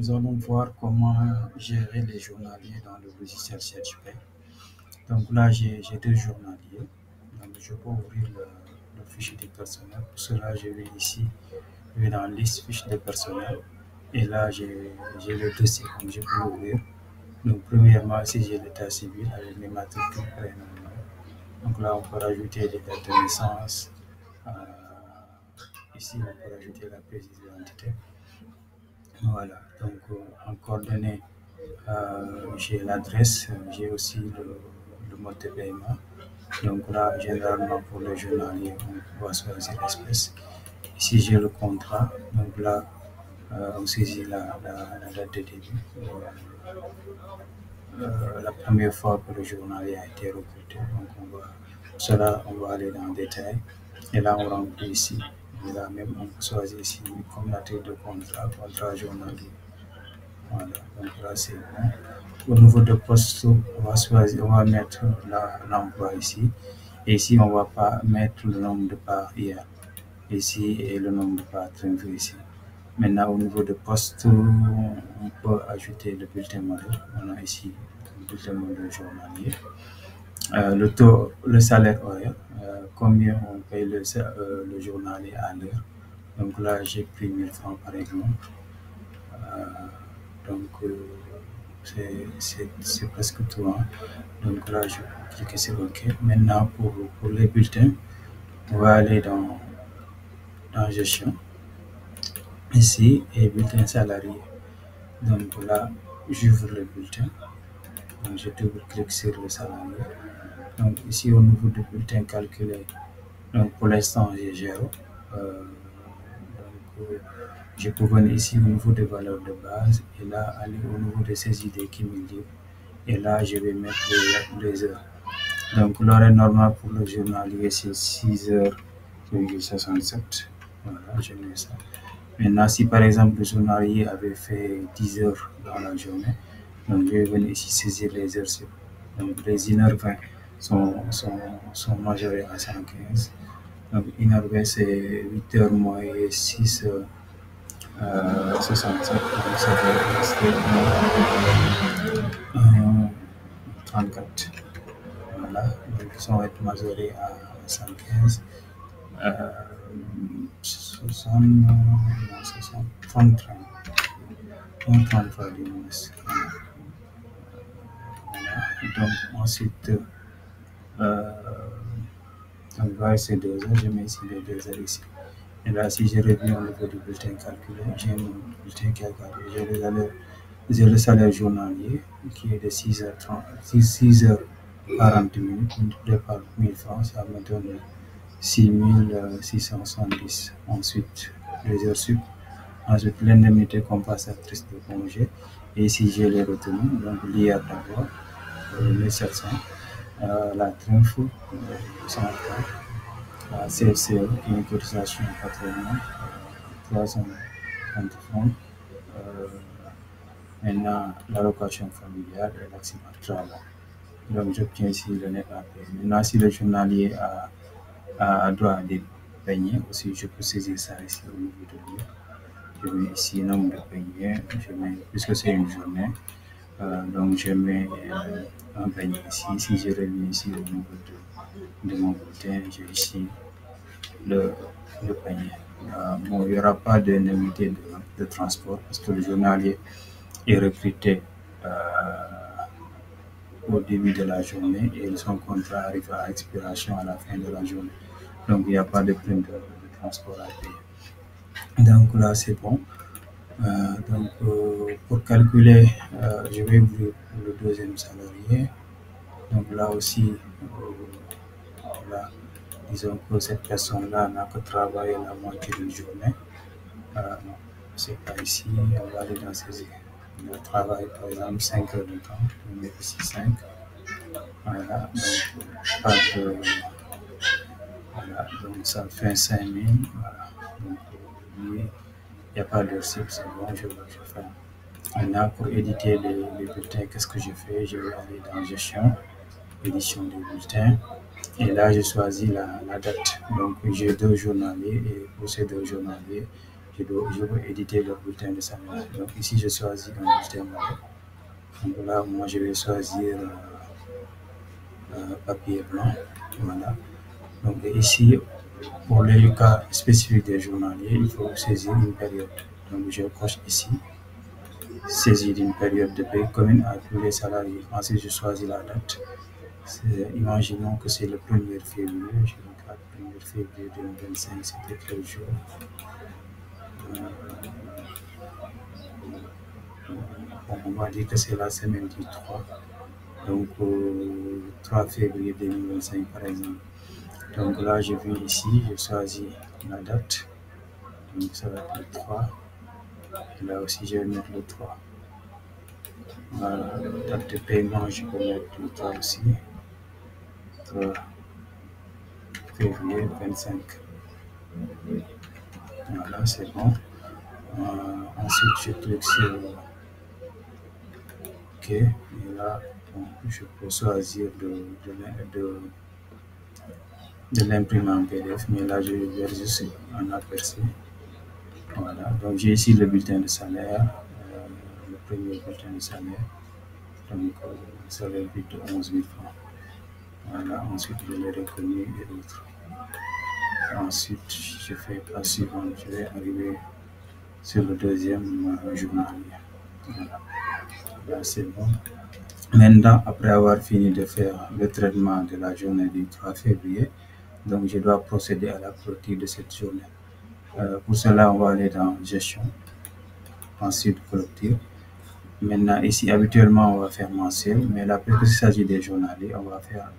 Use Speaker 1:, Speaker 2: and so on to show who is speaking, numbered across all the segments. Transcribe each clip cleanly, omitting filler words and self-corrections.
Speaker 1: nous allons voir comment gérer les journaliers dans le logiciel CHP. Donc là, j'ai deux journaliers. Donc je peux ouvrir le fichier des personnels. Pour cela, je vais ici, je vais dans liste fichier des personnels. Et là, j'ai le dossier, donc je peux l'ouvrir. Donc premièrement, ici j'ai l'état civil avec les matricules prénom. Donc là, on peut rajouter les dates de naissance. Euh, Ici, on peut rajouter la pièce d'identité. Voilà, donc en coordonnées, j'ai l'adresse, j'ai aussi le mode de paiement. Donc là, généralement pour le journalier, on va choisir l'espèce. Ici, j'ai le contrat. Donc là, on saisit la date de début. La première fois que le journalier a été recruté. Donc cela, on va aller dans le détail. Et là, on remplit ici. Et là même, on peut choisir ici comme nature de contrat journalier. Voilà, donc là c'est bon. Au niveau de poste, on va mettre l'emploi ici. Et ici, on ne va pas mettre le nombre de parts hier. Ici, et le nombre de parts triomphé ici. Maintenant, au niveau de poste, on peut ajouter le bulletin modèle. On a ici le bulletin modèle journalier. Le taux, le salaire horaire, combien on paye le journalier à l'heure. Donc là, j'ai pris 1000 francs par exemple. Donc, c'est presque tout. Hein. Donc là, je vais cliquer sur OK. Maintenant, pour les bulletins, on va aller dans gestion. Ici, et bulletin salarié. Donc là, j'ouvre le bulletin. Donc, je double-clique sur le salarié. Donc ici, au niveau du bulletin calculé, donc pour l'instant, j'ai 0. Je peux venir ici au niveau des valeurs de base et là aller au niveau de ces idées qui me livrent. Et là, je vais mettre les heures. Donc l'horaire normal pour le journalier, c'est 6h67. Voilà, je mets ça. Maintenant, si par exemple le journalier avait fait 10 heures dans la journée, donc je vais venir ici saisir les heures. Donc les 1h20 sont majorées à 115. Donc 1h20 c'est 8h moins 6. 67, donc ça va rester 34. Voilà, donc ils sont être majorés à 115. 60, non, 60, 33. 33 du moins. Voilà. Donc ensuite, on va essayer 2 heures, je mets ici les 2 heures ici. Et là, si je reviens au niveau du bulletin calculé, j'ai mon bulletin qui est calculé. J'ai le salaire journalier qui est de 6h30, 6h40 minutes, multiplié par 1000 francs, ça me donne 6670. Ensuite, les heures sup. Ensuite, l'indemnité compensatrice de congé. Et ici, j'ai les retenues. Donc, l'IR d'abord, 1700. La TRIMF, 130. La CFCE, qui est une cotisation patronale, 330 francs. Maintenant, l'allocation familiale et l'accident de travail. Donc, j'obtiens ici le net à payer. Maintenant, si le journalier a droit à des paniers, aussi, je peux saisir ça ici au niveau de lui. Je mets ici nombre de paniers, puisque c'est une journée, donc je mets un panier ici. Si je reviens ici au niveau de mon bulletin, j'ai ici le panier. Bon, il n'y aura pas d'indemnité de transport parce que le journalier est recruté au début de la journée et son contrat arrive à expiration à la fin de la journée. Donc, il n'y a pas de prime de transport à payer. Donc là, c'est bon. Pour calculer, je vais ouvrir le deuxième salarié. Donc là aussi, là, disons que cette personne-là n'a que travaillé la moitié d'une journée. C'est pas ici, on va aller dans ses le travail, par exemple, 5 heures de temps, on met ici 5. Voilà, donc pas de. Voilà, donc ça fait 5000. Voilà, donc lui, il n'y a pas de cible, c'est bon, je fais. Maintenant, pour éditer les bulletins, qu'est-ce que je fais? Je vais aller dans gestion, édition des bulletins. Et là, je choisis la date. Donc, j'ai 2 journaliers et pour ces 2 journaliers, je veux éditer le bulletin de salaire. Donc ici, je choisis un bulletin modèle. Donc là, moi, je vais choisir papier blanc. Voilà. Donc ici, pour les cas spécifiques des journaliers, il faut saisir une période. Donc je coche ici, saisir une période de paie commune à tous les salariés. Ensuite, je choisis la date. Imaginons que c'est le 1er février. Je regarde 1er février 2025, c'était quel jour? Bon, on va dire que c'est la semaine du 3. Donc 3 février 2025 par exemple. Donc là, je viens ici, je choisis la date. Donc ça va être le 3. Et là aussi, je vais mettre le 3. Voilà, date de paiement, je peux mettre le 3 aussi. 3 février 25. Voilà, c'est bon. Ensuite, je clique sur OK. Et là, bon, je peux choisir de l'imprimer en PDF, mais là, je vais juste en aperçu. Voilà, donc j'ai ici le bulletin de salaire, le premier bulletin de salaire. Donc, salaire brut de 11 000 francs. Voilà, ensuite, je l'ai reconnu et autres. Ensuite, je fais la suivante, je vais arriver sur le deuxième journalier. Voilà, là, c'est bon. Maintenant, après avoir fini de faire le traitement de la journée du 3 février, donc je dois procéder à la clôture de cette journée. Pour cela, on va aller dans gestion, ensuite clôture. Maintenant, ici, habituellement, on va faire mensuel, mais là, puisqu'il s'agit des journaliers, on va faire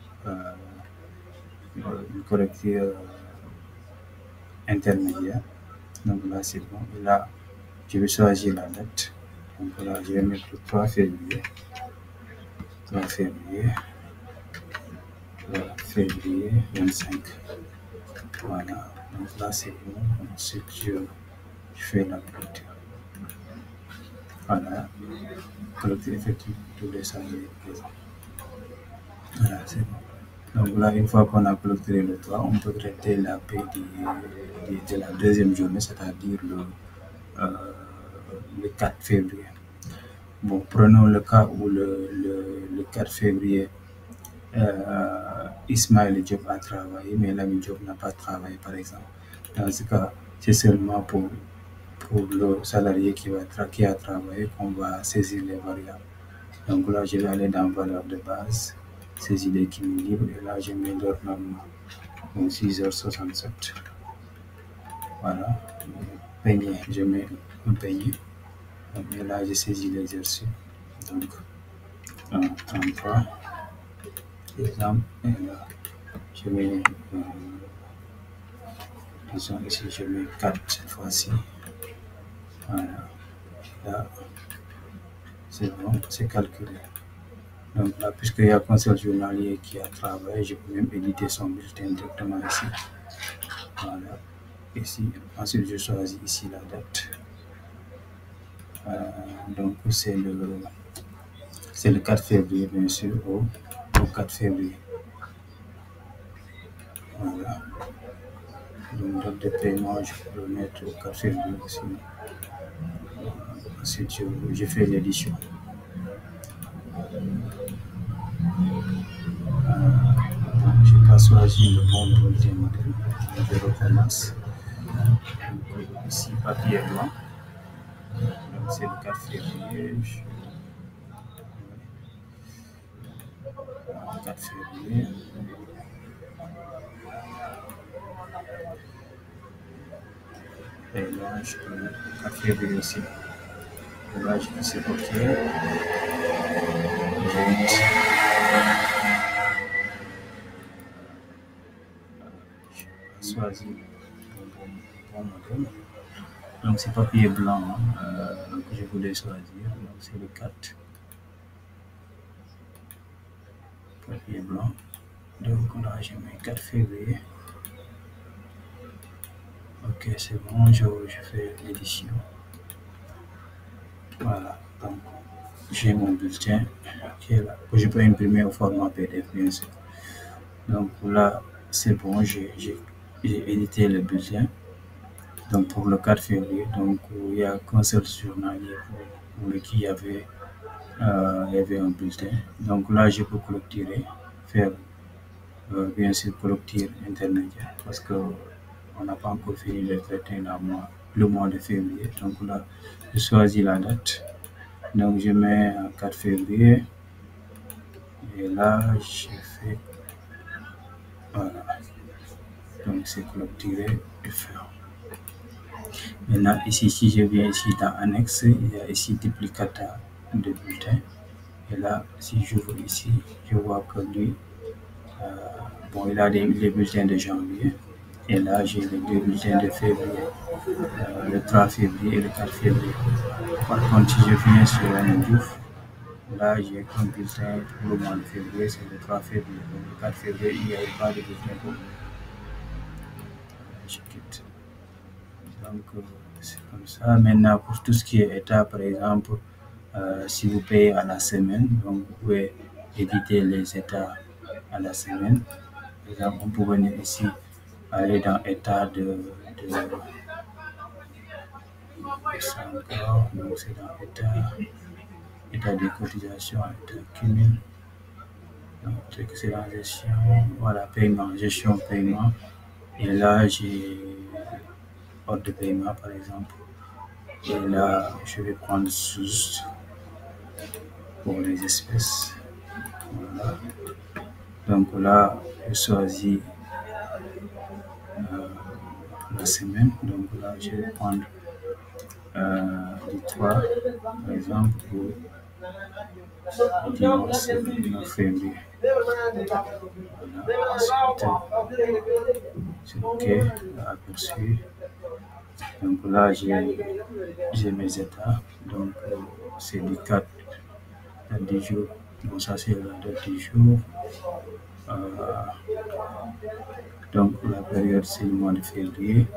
Speaker 1: une clôture intermédiaire. Donc là, c'est bon. Et là, je vais choisir la date. Donc là, je vais mettre le 3 février. 3 février. 3 février 25. Voilà. Donc là, c'est bon. Ensuite, je fais la clôture. Voilà. Clôture effective tous les salariés présents. Voilà, c'est bon. Donc là, une fois qu'on a clôturé le 3, on peut traiter la paie de la deuxième journée, c'est-à-dire le 4 février. Bon, prenons le cas où le 4 février, Ismaël Diop a travaillé, mais l'ami Diop n'a pas travaillé, par exemple. Dans ce cas, c'est seulement pour le salarié qui a travaillé qu'on va saisir les variables. Donc là, je vais aller dans valeur de base, saisir l'équilibre, et là, je mets l'heure normale, donc 6h67. Voilà, peignée, je mets un peignée. Et là, je saisis l'exercice. Donc, 33, exemple, et là, je mets, disons ici, je mets 4 cette fois-ci. Voilà, là, c'est bon, c'est calculé. Donc là, puisqu'il n'y a qu'un seul journalier qui a travaillé, je peux même éditer son bulletin directement ici. Voilà, ici, ensuite je choisis ici la date. Donc c'est le 4 février, bien sûr, au 4 février. Voilà. Donc date de paiement, je peux le mettre au 4 février aussi. Ensuite, je fais l'édition. Je n'ai pas choisi le bon bulletin modèle. Je recommence. Donc, ici, papier blanc. Donc c'est le 4 février. 4 février. Et là, je peux mettre 4 février ici. Et là, je fais c'est OK. Je choisis le bon modèle. Donc c'est papier blanc que je voulais choisir. Donc c'est le 4. Papier blanc. Donc là, je mets 4 février. Ok, c'est bon, je fais l'édition. Voilà, donc j'ai mon bulletin qui est là, que je peux imprimer au format PDF, bien sûr. Donc là, c'est bon, j'ai édité le bulletin. Donc pour le 4 février, donc il n'y a qu'un seul journalier pour lequel il y avait un bulletin. Donc là, je peux clôturer, faire bien sûr clôture intermédiaire parce que on n'a pas encore fini de traiter le mois de février. Donc là, je choisis la date. Donc je mets 4 février et là, je fais voilà. Donc c'est clôturé et faire. Maintenant, ici, si je viens ici dans Annexe, il y a ici duplicata de bulletin. Et là, si j'ouvre ici, je vois que lui, euh, bon, il a les bulletins de janvier. Et là, j'ai les deux bulletins de février, le 3 février et le 4 février. Par contre, si je viens sur Diouf, là, j'ai qu'un bulletin pour le mois de février, c'est le 3 février. Donc, le 4 février, il n'y a pas de bulletin pour moi. Je quitte. Donc, c'est comme ça. Maintenant, pour tout ce qui est état, par exemple, si vous payez à la semaine, donc vous pouvez éditer les états à la semaine. Par exemple, on peut venir ici, aller dans état ça encore, donc c'est dans état de cotisation, état cumul, donc c'est dans gestion, voilà, paiement, gestion paiement. Et là, j'ai ordre de paiement, par exemple. Et là, je vais prendre juste pour les espèces. Voilà. Donc là, je choisis la semaine. Donc là, je vais prendre du 3, par exemple, pour dimanche 9 février. Voilà. Ensuite, c'est OK, aperçu. Donc là, j'ai mes états. Donc, c'est du 4 à 10 jours. Donc, ça, c'est la date du jour. Euh, donc, la période, c'est le mois de février.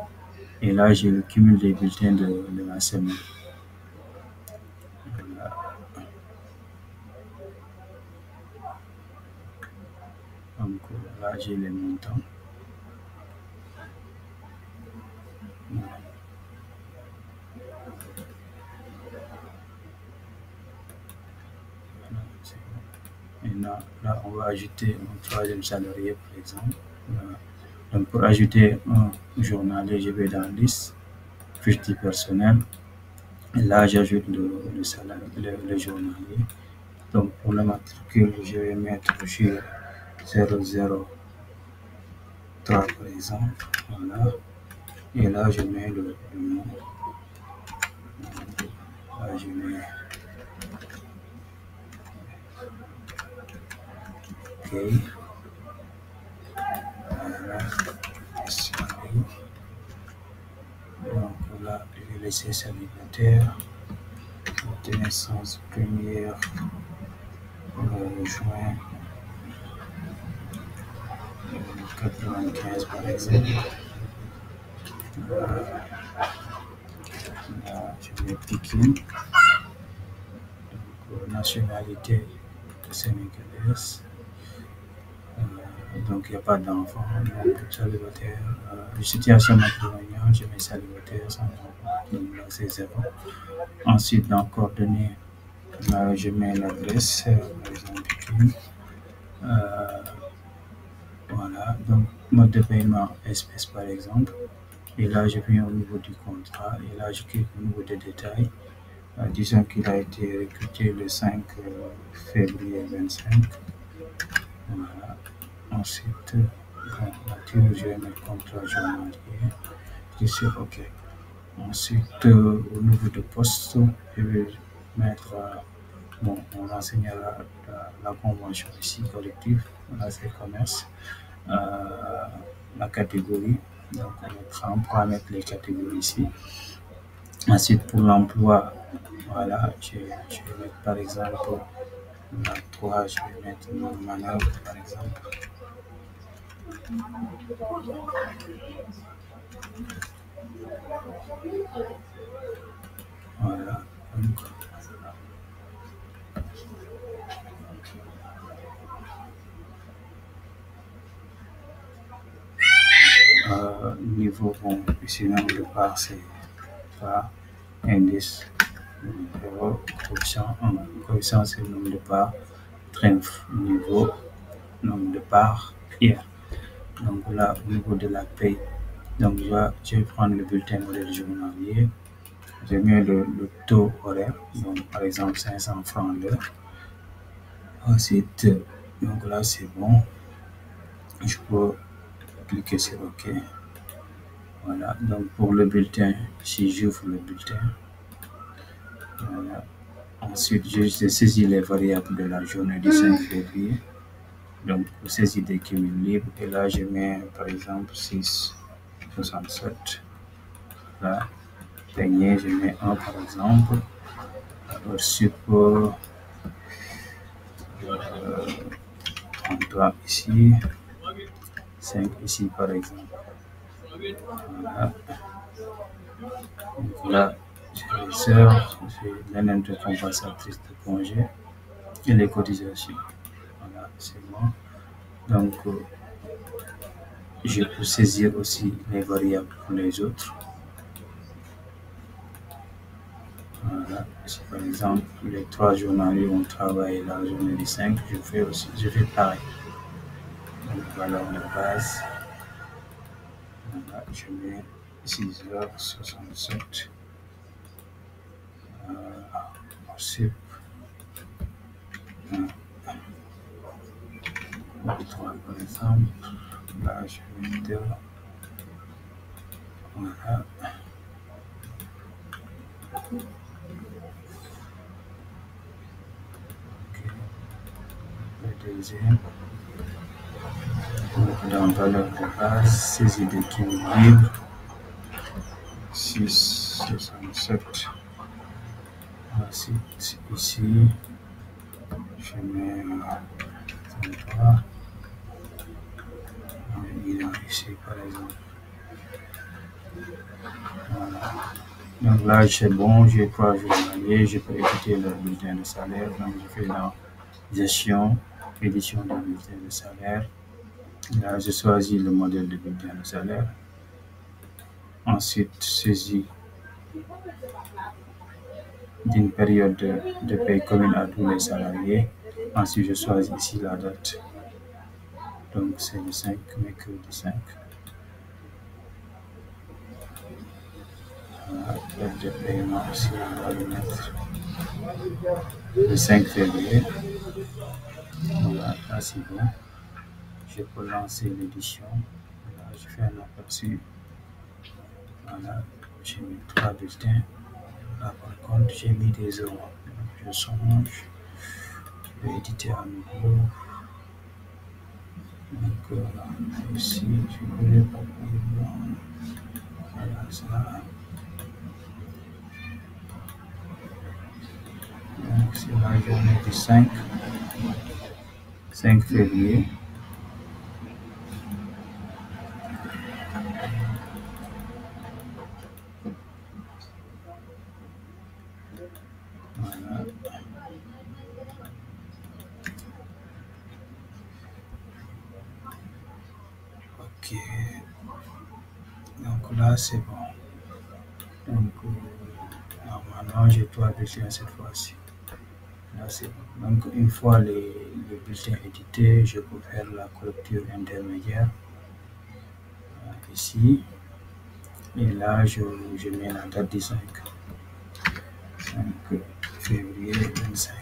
Speaker 1: Et là, j'ai le cumul des bulletins de la semaine. Voilà. Donc, là, j'ai les montants. Voilà. Maintenant, là, on va ajouter un troisième salarié, par exemple. Voilà. Donc, pour ajouter un journalier, je vais dans liste, fiche du personnel. Et là, j'ajoute le journalier. Donc, pour le matricule, je vais mettre sur 003, par exemple. Voilà. Et là, je mets le nom. Là, je mets OK. Voilà. Donc là, je vais laisser célibataire. Date de naissance première juin 95, par exemple. Là, je mets Pékin. Donc, nationalité sénégalaise. Donc, il n'y a pas d'enfant, donc célibataire. Situation matrimoniale, je mets célibataire sans enfant, donc là c'est 0. Ensuite, dans coordonnées, là, je mets l'adresse, par exemple, Pékin. Voilà, donc mode de paiement espèce par exemple. Et là, je viens au niveau du contrat et là, je clique au niveau des détails. Disons qu'il a été recruté le 5 février 25. Voilà. Ensuite, nature, je vais mettre contrat journalier. Je suis OK. Ensuite, au niveau de poste, je vais mettre, bon, on enseignera la convention ici, collective, là c'est commerce. La catégorie, donc on pourra mettre les catégories ici. Ensuite, pour l'emploi, voilà, je vais mettre par exemple la 3, je vais mettre une manœuvre par exemple. Voilà. Donc, niveau, bon, ici, nombre de parts, c'est par indice, coefficient 1. Coefficient, c'est le nombre de parts, triomphe, niveau, nombre de parts, hier. Donc là, au niveau de la paye, donc je vais prendre le bulletin modèle journalier. Je mets le taux horaire, donc par exemple 500 francs l'heure. Ensuite, donc là c'est bon. Je peux cliquer sur OK. Voilà, donc pour le bulletin, si j'ouvre le bulletin, voilà. Ensuite, je saisis les variables de la journée du 5 février. Donc, je saisis des cumuls libres. Et là, je mets par exemple 6,67. Là, dernier, je mets 1 par exemple. Alors, support 33 ici, 5 ici par exemple. Voilà. Donc là, j'ai les heures, j'ai l'indemnité compensatrice de congé et les cotisations. Voilà, c'est bon. Donc, je peux saisir aussi les variables pour les autres. Voilà. Si par exemple les 3 journaliers ont travaillé la journée du 5, je fais pareil. Donc valeur de base, voilà, je mets 6h67. Ensuite, 3 par exemple, là je vais 2. Voilà. Okay. Le deuxième, dans valeur de base, saisie de cumul libre, 6,67. Ensuite, ici, je mets 33. Ici, par exemple. Voilà. Donc là, c'est bon, j'ai 3 journaliers, je peux éditer le bulletin de salaire. Donc, je fais dans gestion, édition du bulletin de salaire. Là, je choisis le modèle de bulletin de salaire. Ensuite, saisie d'une période de paie commune à tous les salariés. Ensuite, je choisis ici la date. Donc, c'est le 5, mercredi 5. Voilà, date de paiement aussi, on va le mettre le 5 février. Voilà, là c'est bon. Je peux lancer l'édition. Là, je fais un aperçu. Voilà, j'ai mis 3 bulletins. Là, par contre, j'ai mis des euros. Donc, je change. Je vais éditer à nouveau. Donc, ici, je voulais pas voilà, ça. Donc, c'est la journée du 5 février. Voilà. Ok. Donc là, c'est bon. Donc, normalement, j'ai 3 bulletins cette fois-ci. Là, c'est bon. Donc, une fois les bulletins édités, je peux faire la clôture intermédiaire. Ici. Et là, je mets la date du 5 février 25.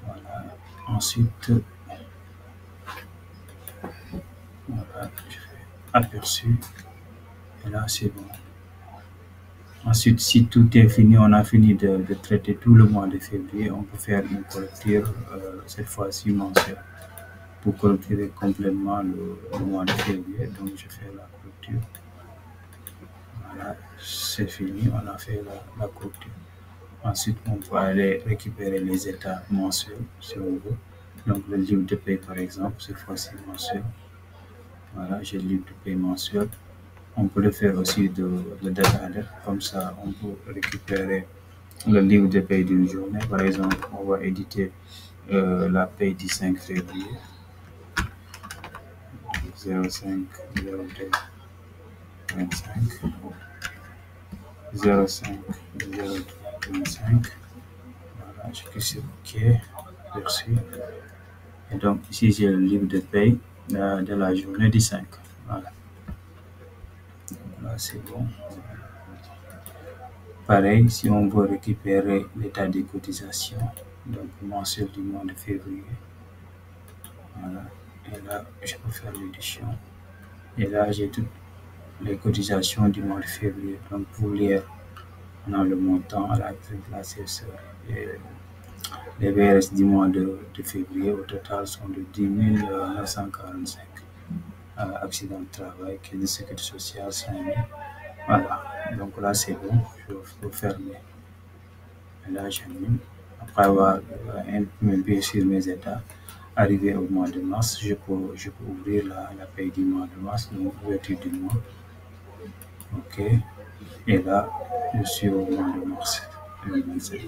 Speaker 1: Voilà. Ensuite, voilà, je fais aperçu. Et là, c'est bon. Ensuite, si tout est fini, on a fini de traiter tout le mois de février, on peut faire une clôture, cette fois-ci mensuelle, pour clôturer complètement le mois de février. Donc, je fais la clôture. Voilà, c'est fini, on a fait la clôture. Ensuite, on peut aller récupérer les états mensuels si on veut. Donc, le livre de paie, par exemple, cette fois-ci mensuel. Voilà, j'ai le livre de paie mensuel. On peut le faire aussi de date à date. Comme ça, on peut récupérer le livre de paie d'une journée. Par exemple, on va éditer la paie du 5 février. 05 02 25, 05 02 25. Voilà, je clique sur OK, reçu. Et donc ici j'ai le livre de paye de la journée du 5. Voilà, là c'est bon. Pareil, si on veut récupérer l'état des cotisations, donc mensuel du mois de février, voilà, et là je peux faire l'édition. Et là j'ai toutes les cotisations du mois de février. Donc pour lire, on a le montant à la CSE. Et les VRS du mois de février au total sont de 10 945. Accident de travail, caisse de sécurité sociale, 5 000. Voilà, donc là c'est bon, je peux fermer. Et là j'allume. Après avoir imprimé bien sûr mes états, arrivé au mois de mars, je peux ouvrir la paye du mois de mars, donc ouverture du mois. OK. Et là, je suis au mois de mars 2025.